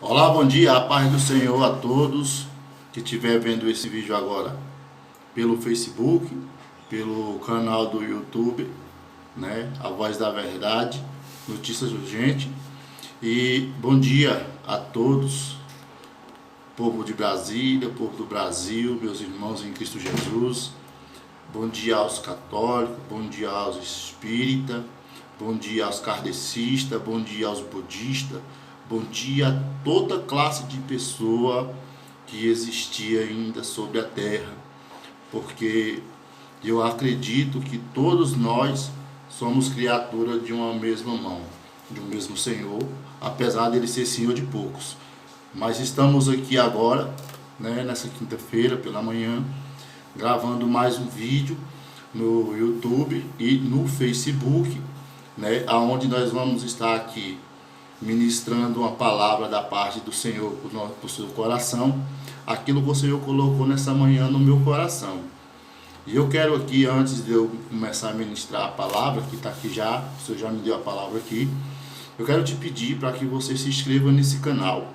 Olá, bom dia, a paz do Senhor a todos que estiver vendo esse vídeo agora pelo Facebook, pelo canal do YouTube, né? A Voz da Verdade, Notícias Urgentes. E bom dia a todos, povo de Brasília, povo do Brasil, meus irmãos em Cristo Jesus. Bom dia aos católicos, bom dia aos espíritas, bom dia aos kardecistas, bom dia aos budistas. Bom dia a toda classe de pessoa que existia ainda sobre a terra, porque eu acredito que todos nós somos criatura de uma mesma mão, de um mesmo Senhor, apesar dele ser Senhor de poucos. Mas estamos aqui agora, né, nessa quinta-feira pela manhã, gravando mais um vídeo no YouTube e no Facebook, né, aonde nós vamos estar aqui ministrando uma palavra da parte do Senhor para o seu coração, aquilo que o Senhor colocou nessa manhã no meu coração. E eu quero aqui, antes de eu começar a ministrar a palavra, que está aqui já, o Senhor já me deu a palavra aqui, eu quero te pedir para que você se inscreva nesse canal.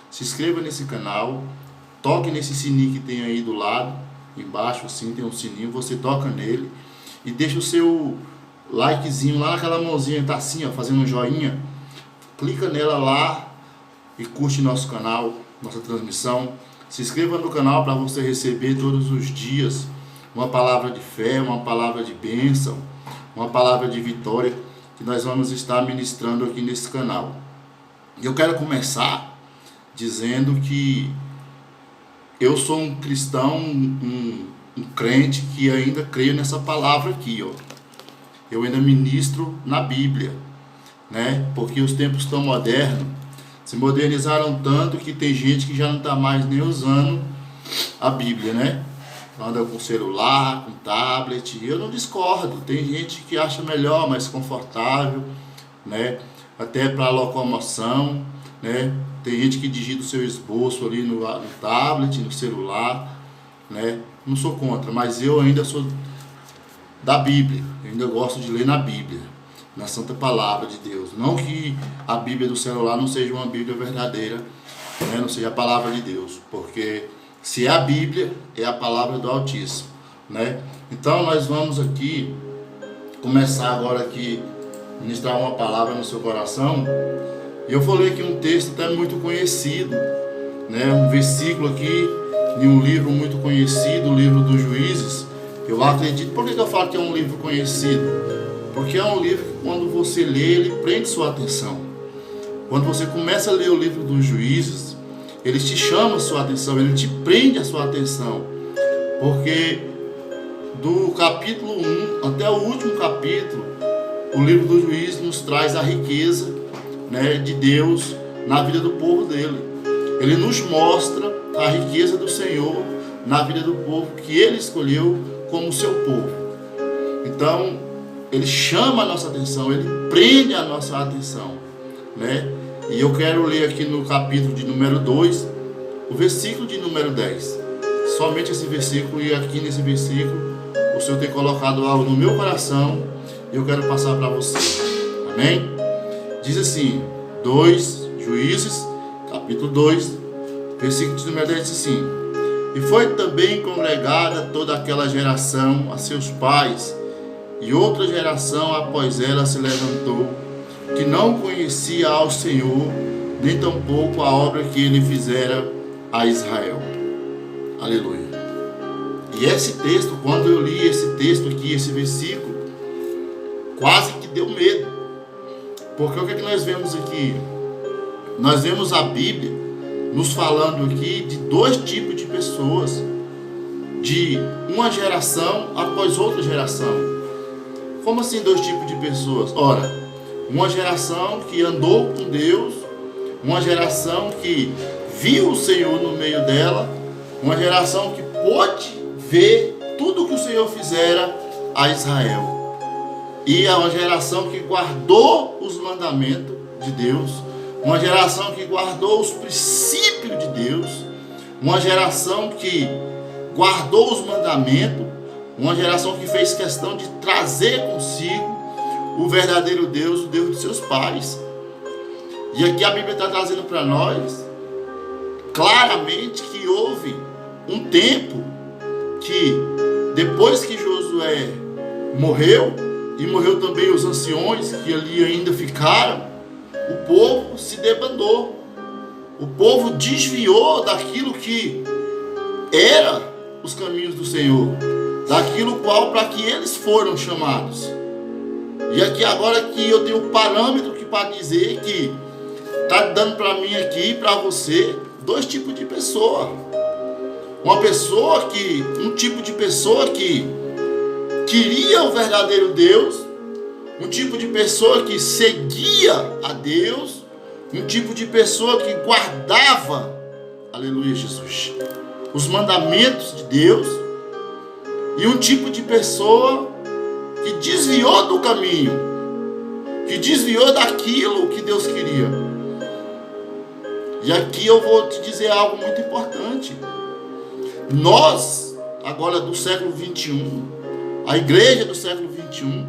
Se inscreva nesse canal, toque nesse sininho que tem aí do lado, embaixo assim tem um sininho, você toca nele e deixa o seu likezinho lá naquela mãozinha, está assim, ó, fazendo um joinha. Clica nela lá e curte nosso canal, nossa transmissão. Se inscreva no canal para você receber todos os dias uma palavra de fé, uma palavra de bênção, uma palavra de vitória que nós vamos estar ministrando aqui nesse canal. E eu quero começar dizendo que eu sou um cristão, um crente que ainda creio nessa palavra aqui, ó. Eu ainda ministro na Bíblia, né? Porque os tempos estão modernos, se modernizaram tanto que tem gente que já não está mais nem usando a Bíblia, né? Anda com celular, com tablet. Eu não discordo, tem gente que acha melhor, mais confortável, né? Até para locomoção, né? Tem gente que digita o seu esboço ali no tablet, no celular, né? Não sou contra, mas eu ainda sou da Bíblia, eu ainda gosto de ler na Bíblia, na Santa Palavra de Deus. Não que a Bíblia do celular não seja uma Bíblia verdadeira, né? Não seja a Palavra de Deus, porque se é a Bíblia, é a Palavra do Altíssimo, né? Então nós vamos aqui começar agora aqui ministrar uma palavra no seu coração. E eu vou ler aqui um texto até muito conhecido, né? Um versículo aqui de um livro muito conhecido, o livro dos Juízes. Eu acredito. Por que eu falo que é um livro conhecido? Porque é um livro que quando você lê, ele prende sua atenção. Quando você começa a ler o livro dos Juízes, ele te chama a sua atenção, ele te prende a sua atenção. Porque do capítulo 1 até o último capítulo, o livro dos Juízes nos traz a riqueza, né, de Deus na vida do povo dele. Ele nos mostra a riqueza do Senhor na vida do povo que ele escolheu como seu povo. Então, ele chama a nossa atenção, ele prende a nossa atenção, né? E eu quero ler aqui no capítulo de número 2, o versículo de número 10. Somente esse versículo, e aqui nesse versículo, o Senhor tem colocado algo no meu coração, e eu quero passar para você. Amém? Diz assim, 2 Juízes, capítulo 2, versículo de número 10, diz assim: E foi também congregada toda aquela geração a seus pais, e outra geração após ela se levantou, que não conhecia ao Senhor, nem tampouco a obra que ele fizera a Israel. Aleluia. E esse texto, quando eu li esse texto aqui, esse versículo, quase que deu medo. Porque o que é que nós vemos aqui? Nós vemos a Bíblia nos falando aqui de dois tipos de pessoas, de uma geração após outra geração. Como assim dois tipos de pessoas? Ora, uma geração que andou com Deus, uma geração que viu o Senhor no meio dela, uma geração que pôde ver tudo que o Senhor fizera a Israel. E é uma geração que guardou os mandamentos de Deus, uma geração que guardou os princípios de Deus, uma geração que guardou os mandamentos, uma geração que fez questão de trazer consigo o verdadeiro Deus, o Deus de seus pais. E aqui a Bíblia está trazendo para nós claramente que houve um tempo que, depois que Josué morreu, e morreu também os anciões que ali ainda ficaram, o povo se debandou. O povo desviou daquilo que era os caminhos do Senhor, daquilo qual para que eles foram chamados. E aqui agora que eu tenho um parâmetro que para dizer que está dando para mim aqui e para você dois tipos de pessoa. Um tipo de pessoa que queria o verdadeiro Deus, um tipo de pessoa que seguia a Deus, um tipo de pessoa que guardava, aleluia Jesus, os mandamentos de Deus, e um tipo de pessoa que desviou do caminho, que desviou daquilo que Deus queria. E aqui eu vou te dizer algo muito importante. Nós, agora do século 21, a igreja do século 21,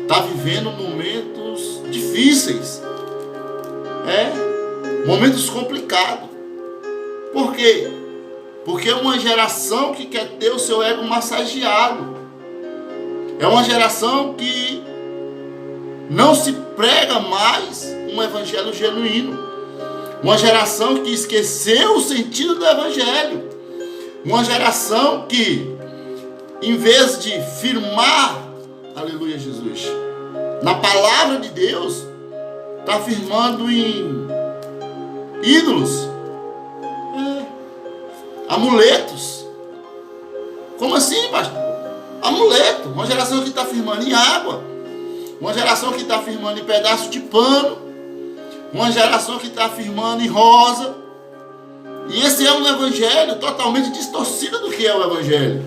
está vivendo momentos difíceis. Momentos complicados. Por quê? Porque é uma geração que quer ter o seu ego massageado. É uma geração que não se prega mais um evangelho genuíno. Uma geração que esqueceu o sentido do evangelho. Uma geração que, em vez de firmar, aleluia Jesus, na palavra de Deus, está firmando em ídolos, amuletos. Como assim, pastor? Amuleto. Uma geração que está firmando em água, uma geração que está firmando em pedaço de pano, uma geração que está firmando em rosa. E esse é um evangelho totalmente distorcido do que é o evangelho.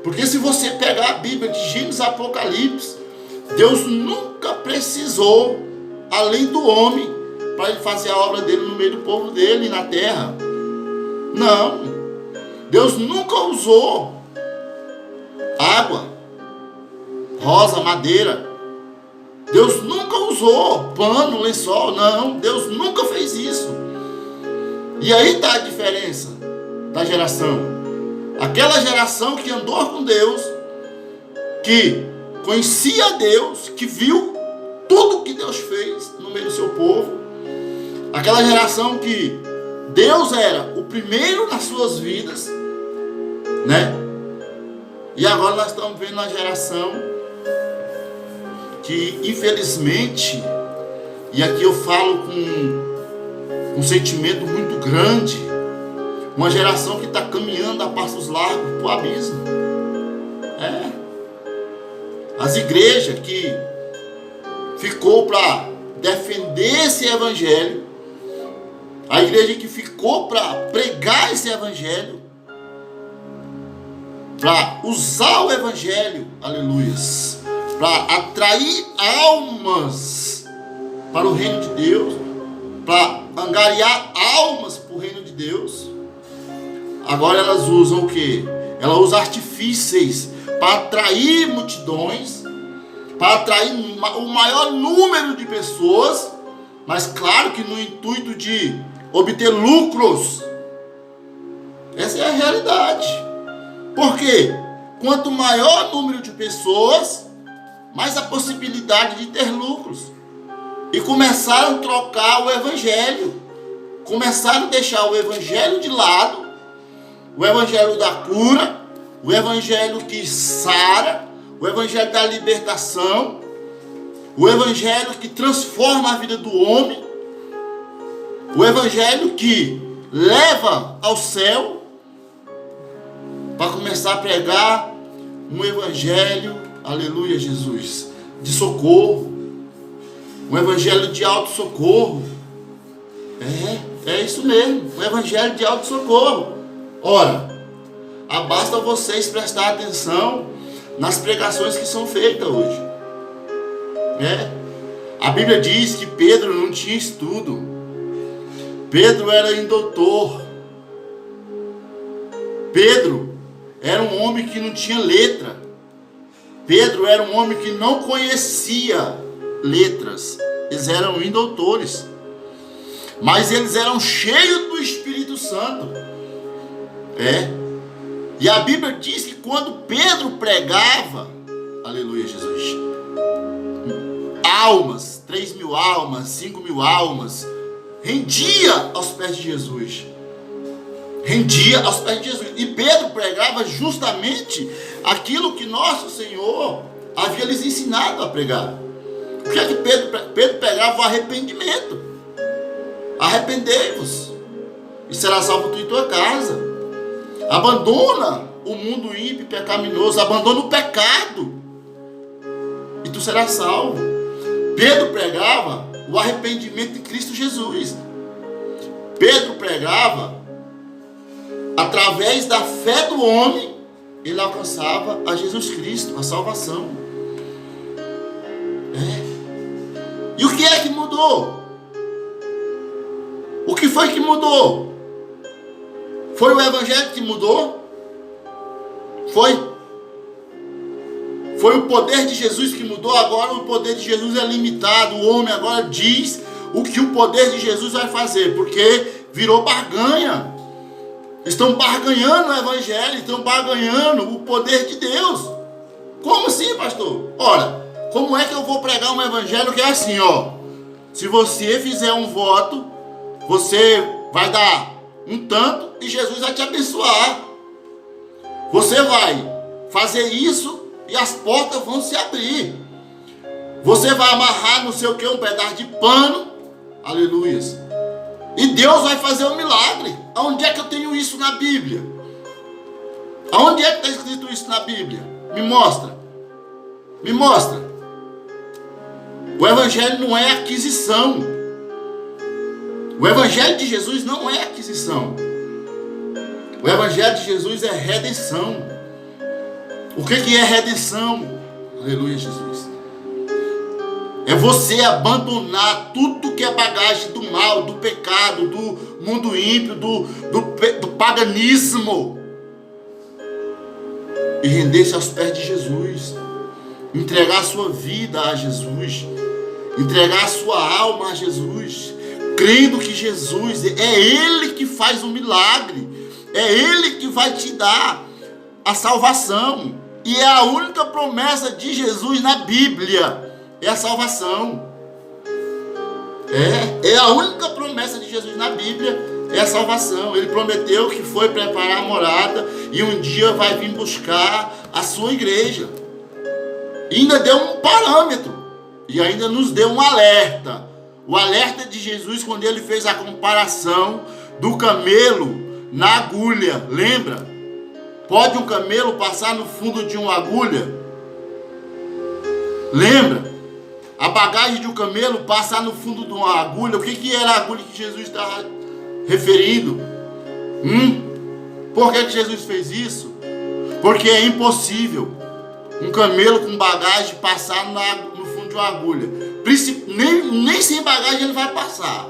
Porque se você pegar a Bíblia de Gênesis a Apocalipse, Deus nunca precisou, além do homem, para ele fazer a obra dele no meio do povo dele, na terra. Não. Deus nunca usou água, rosa, madeira. Deus nunca usou pano, lençol. Não, Deus nunca fez isso. E aí está a diferença da geração. Aquela geração que andou com Deus, que conhecia Deus, que viu tudo que Deus fez no meio do seu povo. Aquela geração que Deus era o primeiro nas suas vidas, né? E agora nós estamos vendo uma geração que, infelizmente, e aqui eu falo com um sentimento muito grande, uma geração que está caminhando a passos largos para o abismo. As igrejas que ficou para defender esse evangelho, a igreja que ficou para pregar esse evangelho, para usar o evangelho, aleluias, para atrair almas para o reino de Deus, para angariar almas para o reino de Deus. Agora elas usam o que? Ela usa artifícios para atrair multidões, para atrair o maior número de pessoas, mas claro que no intuito de obter lucros. Essa é a realidade. Por quê? Quanto maior o número de pessoas, mais a possibilidade de ter lucros. E começaram a trocar o evangelho, começaram a deixar o evangelho de lado, o evangelho da cura, o evangelho que sara, o evangelho da libertação, o evangelho que transforma a vida do homem, o evangelho que leva ao céu, para começar a pregar um evangelho, aleluia Jesus, de socorro, um evangelho de auto-socorro. É isso mesmo, um evangelho de auto-socorro. Ora, basta vocês prestar atenção nas pregações que são feitas hoje. A Bíblia diz que Pedro não tinha estudo. Pedro era indoutor. Pedro era um homem que não tinha letra. Pedro era um homem que não conhecia letras. eles eram indoutores, mas eles eram cheios do Espírito Santo. E a Bíblia diz que quando Pedro pregava, aleluia Jesus, almas, 3.000 almas, 5.000 almas, rendia aos pés de Jesus. Rendia aos pés de Jesus. E Pedro pregava justamente aquilo que nosso Senhor havia lhes ensinado a pregar. O que é que Pedro pregava? O arrependimento. Arrependei-vos e será salvo tu e tua casa. Abandona o mundo ímpio e pecaminoso, abandona o pecado e tu serás salvo. Pedro pregava o arrependimento de Cristo Jesus. Pedro pregava, através da fé do homem, ele alcançava a Jesus Cristo, a salvação. E o que é que mudou? O que foi que mudou? Foi o Evangelho que mudou? Foi o poder de Jesus que mudou. Agora o poder de Jesus é limitado. O homem agora diz o que o poder de Jesus vai fazer, porque virou barganha. Estão barganhando o Evangelho, estão barganhando o poder de Deus. Como assim, pastor? Ora, como é que eu vou pregar um Evangelho que é assim, ó? Se você fizer um voto, você vai dar um tanto e Jesus vai te abençoar. Você vai fazer isso e as portas vão se abrir. Você vai amarrar não sei o que, um pedaço de pano, aleluias, e Deus vai fazer um milagre. Aonde é que eu tenho isso na Bíblia? Aonde é que está escrito isso na Bíblia? Me mostra. Me mostra. O Evangelho não é aquisição. O Evangelho de Jesus não é aquisição. O Evangelho de Jesus é redenção. O que é redenção? Aleluia, Jesus. É você abandonar tudo que é bagagem do mal, do pecado, do mundo ímpio, do paganismo, e render-se aos pés de Jesus. Entregar a sua vida a Jesus. Entregar a sua alma a Jesus. Crendo que Jesus é Ele que faz o milagre. É Ele que vai te dar a salvação. E é a única promessa de Jesus na Bíblia. É a salvação. É a única promessa de Jesus na Bíblia. É a salvação. Ele prometeu que foi preparar a morada e um dia vai vir buscar a sua igreja. E ainda deu um parâmetro. E ainda nos deu um alerta. O alerta de Jesus quando ele fez a comparação do camelo na agulha. Lembra? Pode um camelo passar no fundo de uma agulha? Lembra? A bagagem de um camelo passar no fundo de uma agulha. O que era a agulha que Jesus estava referindo? Por que Jesus fez isso? Porque é impossível um camelo com bagagem passar no fundo de uma agulha. Nem sem bagagem ele vai passar.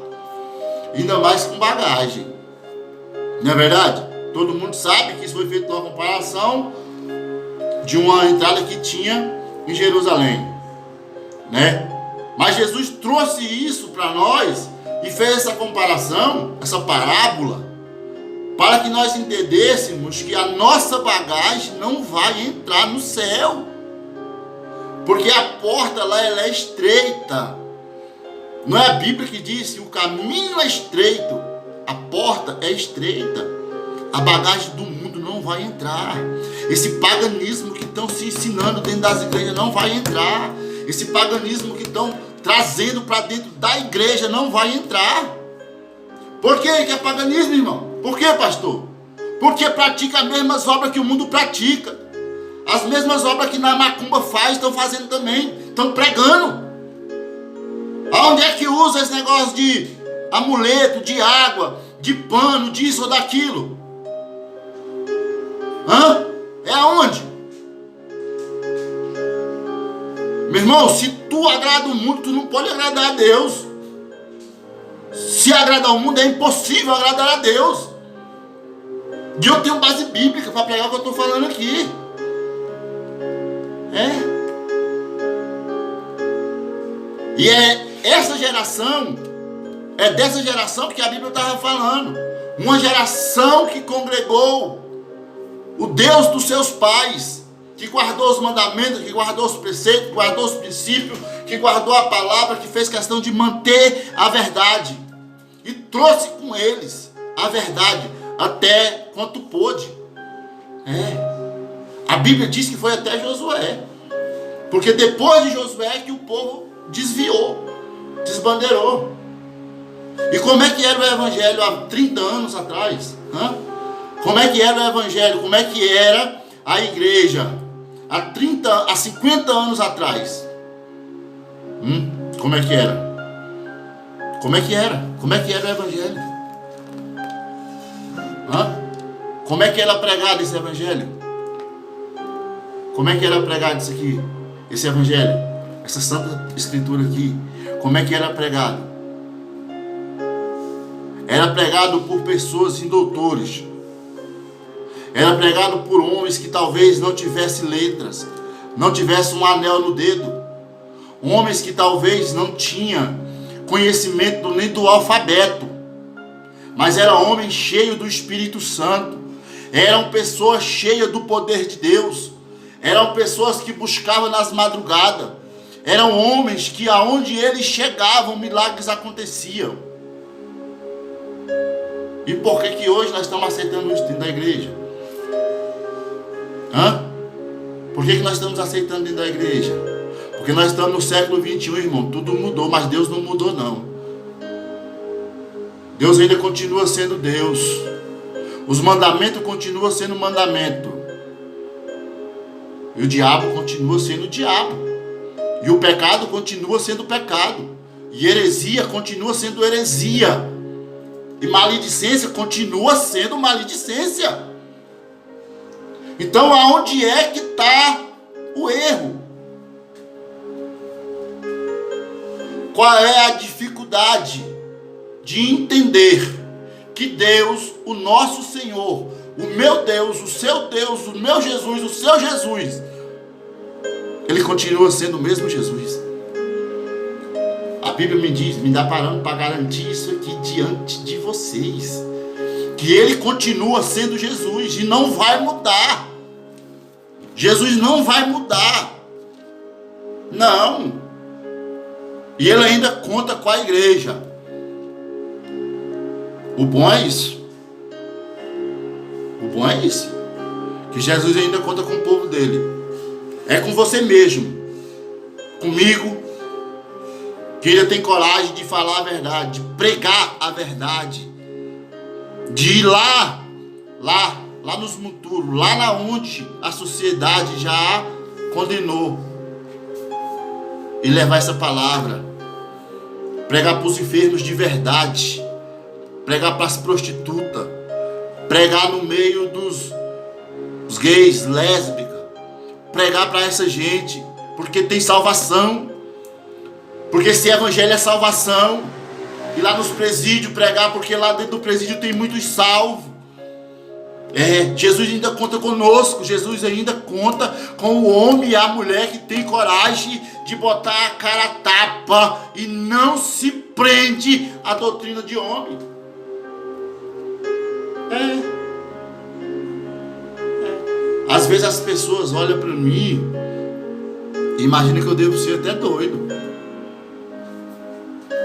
Ainda mais com bagagem. Não é verdade? Todo mundo sabe que isso foi feito uma comparação de uma entrada que tinha em Jerusalém, né? Mas Jesus trouxe isso para nós e fez essa comparação, essa parábola, para que nós entendêssemos que a nossa bagagem não vai entrar no céu, porque a porta lá ela é estreita. Não é a Bíblia que diz que o caminho é estreito, a porta é estreita. A bagagem do mundo não vai entrar. Esse paganismo que estão se ensinando dentro das igrejas não vai entrar. Esse paganismo que estão trazendo para dentro da igreja não vai entrar. Por que é paganismo, irmão? Por que, pastor? Porque pratica as mesmas obras que o mundo pratica. As mesmas obras que na macumba faz, estão fazendo também. Estão pregando. Aonde é que usa esse negócio de amuleto, de água, de pano, disso ou daquilo? É aonde? Meu irmão, se tu agrada o mundo, tu não pode agradar a Deus. Se agradar o mundo, é impossível agradar a Deus. E eu tenho base bíblica para pregar o que eu estou falando aqui. E essa geração, é dessa geração que a Bíblia estava falando. Uma geração que congregou o Deus dos seus pais, que guardou os mandamentos, que guardou os preceitos, que guardou os princípios, que guardou a palavra, que fez questão de manter a verdade. E trouxe com eles a verdade até quanto pôde. A Bíblia diz que foi até Josué. Porque depois de Josué que o povo desviou, desbandeirou. E como é que era o evangelho há 30 anos atrás? Como é que era o evangelho? Como é que era a igreja há 50 anos atrás? Como é que era? Como é que era? Como é que era o evangelho? Como é que era pregado esse evangelho? Como é que era pregado isso aqui? Esse evangelho? Essa santa escritura aqui? Como é que era pregado? Era pregado por pessoas indoutores. Era pregado por homens que talvez não tivessem letras, não tivessem um anel no dedo. Homens que talvez não tinham conhecimento nem do alfabeto, mas eram homens cheios do Espírito Santo. Eram pessoas cheias do poder de Deus. Eram pessoas que buscavam nas madrugadas. Eram homens que aonde eles chegavam, milagres aconteciam. E por que hoje nós estamos aceitando isso dentro da igreja? Por que nós estamos aceitando dentro da igreja? Porque nós estamos no século 21, irmão. Tudo mudou, mas Deus não mudou, não. Deus ainda continua sendo Deus. Os mandamentos continuam sendo mandamento. E o diabo continua sendo o diabo. E o pecado continua sendo pecado. E heresia continua sendo heresia. E maledicência continua sendo maledicência. Então aonde é que está o erro? Qual é a dificuldade de entender que Deus, o nosso Senhor, o meu Deus, o seu Deus, o meu Jesus, o seu Jesus, ele continua sendo o mesmo Jesus? A Bíblia me diz, me dá parando para garantir isso aqui diante de vocês, que ele continua sendo Jesus e não vai mudar. Jesus não vai mudar. Não. E ele ainda conta com a igreja. O bom é isso. O bom é isso. Que Jesus ainda conta com o povo dele. É com você mesmo. Comigo. Que ainda tem coragem de falar a verdade. De pregar a verdade. De ir lá nos monturos. Lá na onde a sociedade já condenou. E levar essa palavra. Pregar para os enfermos de verdade. Pregar para as prostitutas. Pregar no meio dos gays, lésbicas. Pregar para essa gente. Porque tem salvação. Porque esse evangelho é salvação. E lá nos presídios pregar. Porque lá dentro do presídio tem muitos salvos. Jesus ainda conta conosco. Jesus ainda conta com o homem e a mulher que tem coragem de botar a cara a tapa e não se prende à doutrina de homem. Às vezes as pessoas olham para mim e imaginam que eu devo ser até doido,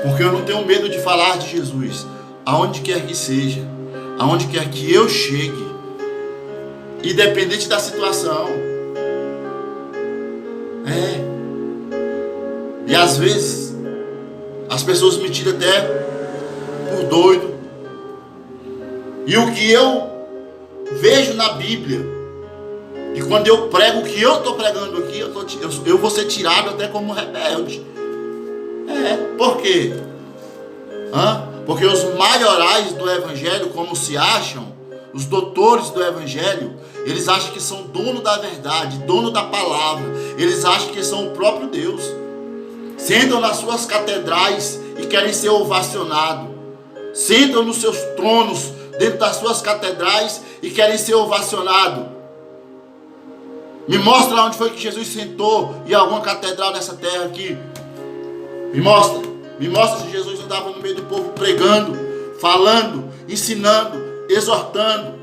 porque eu não tenho medo de falar de Jesus aonde quer que seja, aonde quer que eu chegue, independente da situação. E às vezes as pessoas me tiram até por doido. E o que eu vejo na Bíblia, e quando eu prego o que eu estou pregando aqui, eu vou ser tirado até como rebelde. Por quê? Porque os maiorais do evangelho, como se acham, os doutores do evangelho, eles acham que são dono da verdade, dono da palavra. Eles acham que são o próprio Deus. Sentam nas suas catedrais e querem ser ovacionados. Sentam nos seus tronos, dentro das suas catedrais, e querem ser ovacionados. Me mostra onde foi que Jesus sentou em alguma catedral nessa terra aqui. Me mostra. Me mostra se Jesus não estava no meio do povo pregando, falando, ensinando, exortando.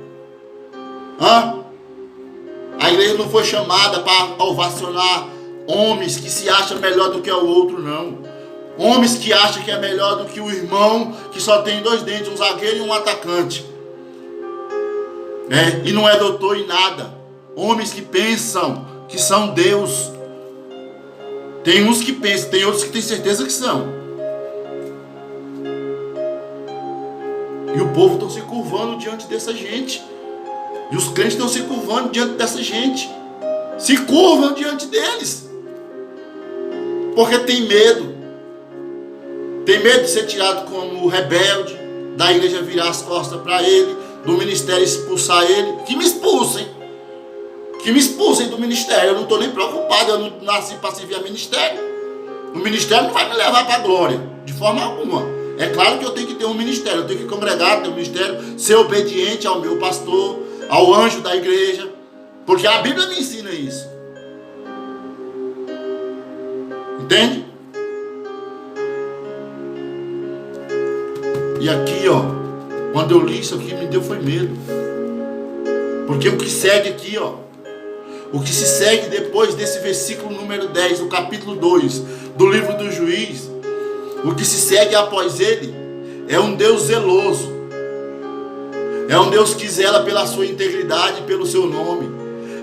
A igreja não foi chamada para ovacionar homens que se acham melhor do que o outro, não. Homens que acham que é melhor do que o irmão que só tem 2 dentes, um zagueiro e um atacante. E não é doutor em nada. Homens que pensam que são Deus. Tem uns que pensam, tem outros que têm certeza que são. E o povo está se curvando diante dessa gente. E os crentes estão se curvando diante dessa gente. Se curvam diante deles. Porque tem medo. Tem medo de ser tirado como rebelde, da igreja virar as costas para ele, do ministério expulsar ele. Que me expulsem. Que me expulsem do ministério. Eu não estou nem preocupado. Eu não nasci para servir a ministério. O ministério não vai me levar para a glória. De forma alguma. É claro que eu tenho que ter um ministério. Eu tenho que congregar, ter um ministério. Ser obediente ao meu pastor, ao anjo da igreja. Porque a Bíblia me ensina isso. Entende? E aqui, quando eu li isso aqui, me deu foi medo. Porque o que segue aqui, o que se segue depois desse versículo número 10, do capítulo 2, do livro do Juiz, o que se segue após ele, é um Deus zeloso. É um Deus que zela pela sua integridade, pelo seu nome.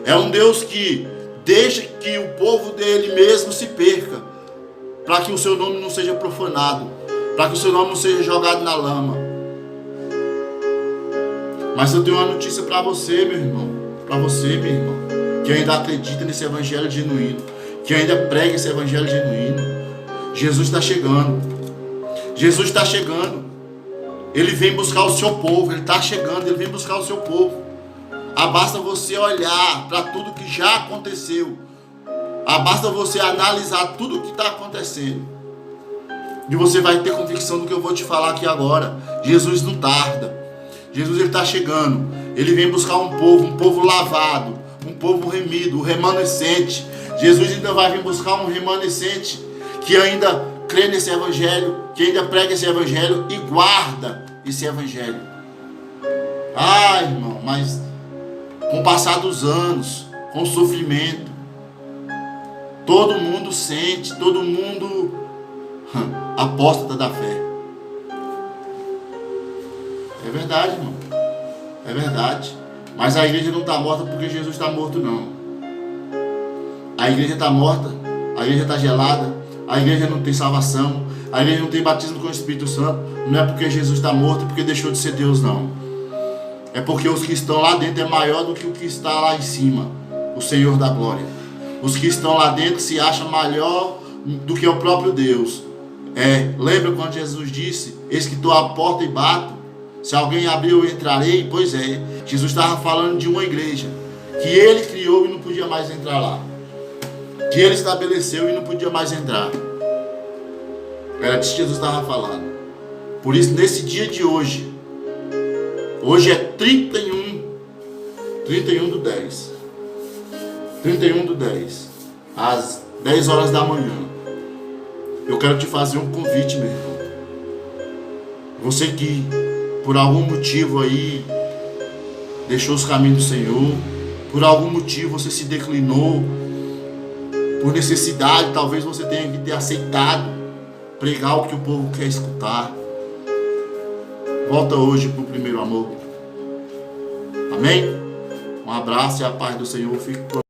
É um Deus que deixa que o povo dele mesmo se perca, para que o seu nome não seja profanado, para que o seu nome não seja jogado na lama. Mas eu tenho uma notícia para você, meu irmão, para você, minha irmã, que ainda acredita nesse evangelho genuíno, que ainda prega esse evangelho genuíno. Jesus está chegando. Jesus está chegando. Ele vem buscar o seu povo. Ele está chegando, ele vem buscar o seu povo. Basta você olhar para tudo que já aconteceu. Basta você analisar tudo o que está acontecendo. E você vai ter convicção do que eu vou te falar aqui agora. Jesus não tarda. Jesus está chegando. Ele vem buscar um povo lavado, um povo remido, um remanescente. Jesus ainda vai vir buscar um remanescente que ainda crê nesse evangelho, que ainda prega esse evangelho e guarda esse evangelho. Irmão, mas com o passar dos anos, com o sofrimento, todo mundo sente, todo mundo apóstata da fé. É verdade, irmão. É verdade. Mas a igreja não está morta porque Jesus está morto, não. A igreja está morta, a igreja está gelada, a igreja não tem salvação, a igreja não tem batismo com o Espírito Santo. Não é porque Jesus está morto, porque deixou de ser Deus, não. É porque os que estão lá dentro é maior do que o que está lá em cima, o Senhor da glória. Os que estão lá dentro se acham maior do que o próprio Deus. Lembra quando Jesus disse: eis que estou à porta e bato, se alguém abrir eu entrarei? Pois é, Jesus estava falando de uma igreja que ele criou e não podia mais entrar lá, que ele estabeleceu e não podia mais entrar. Era disso que Jesus estava falando. Por isso, nesse dia de hoje é 31 do 10, às 10 horas da manhã, eu quero te fazer um convite, meu irmão. Você que por algum motivo aí deixou os caminhos do Senhor, por algum motivo você se declinou, por necessidade, talvez você tenha que ter aceitado pregar o que o povo quer escutar. Volta hoje para o primeiro amor. Amém? Um abraço e a paz do Senhor fique com